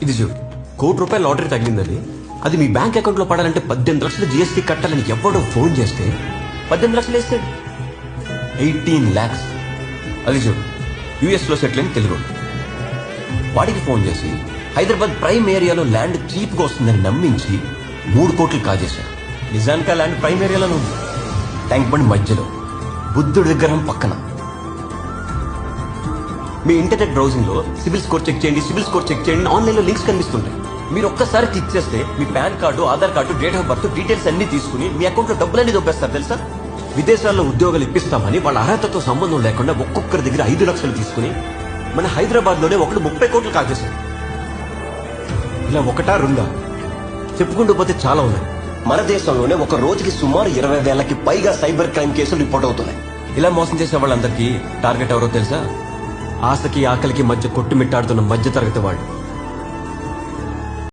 ఇది చూడు, ₹1,00,00,000 లాటరీ తగిలిందని అది మీ బ్యాంక్ అకౌంట్ లో పడాలంటే 18 లక్షలు జీఎస్టీ కట్టాలని ఎవడో ఫోన్ చేస్తే 18 లక్షలు వేస్తాడు. 18 lakhs. అది చూడు, యుఎస్ లో సెటిల్ అయిన తెలుగు వాడికి ఫోన్ చేసి హైదరాబాద్ ప్రైమ్ ఏరియాలో ల్యాండ్ చీప్ గా వస్తుందని నమ్మించి 3 కోట్లు కాజేశారు. నిజానికి ఆ ల్యాండ్ ప్రైమ్ ఏరియాలోనే ఉంది, ట్యాంక్ బండ్ మధ్యలో, బుద్ధుడి విగ్రహం పక్కన. మీ ఇంటర్నెట్ బ్రౌజింగ్ లో సిబిల్ స్కోర్ చెక్ చేయండి, సిబిల్ స్కోర్ చెక్ చేయండి, ఆన్లైన్ లో లింక్స్ కనిపిస్తుంటాయి. మీరు ఒక్కసారి క్లిక్ చేస్తే మీ PAN card, Aadhaar card, date of birth details అన్ని తీసుకుని మీ అకౌంట్ లో డబ్బులన్నీ దొబ్బేస్తారు తెలుసా. విదేశాల్లో ఉద్యోగాలు ఇప్పిస్తామని వాళ్ళ అర్హతతో సంబంధం లేకుండా ఒక్కొక్కరి దగ్గర 5 లక్షలు తీసుకుని మన హైదరాబాద్ లోనే ఒకడు 30 కోట్లు కాజేశాడు. ఇలా ఒకటా రెండా చెప్పుకుంటూ పోతే చాలా ఉన్నాయి. మన దేశంలోనే ఒక రోజుకి సుమారు 20,000కి పైగా సైబర్ క్రైమ్ కేసులు రిపోర్ట్ అవుతున్నాయి. ఇలా మోసం చేసే వాళ్ళందరికీ టార్గెట్ ఎవరో తెలుసా? ఆశకి ఆకలికి మధ్య కొట్టుమిట్టాడుతున్న మధ్య తరగతి వాళ్ళు.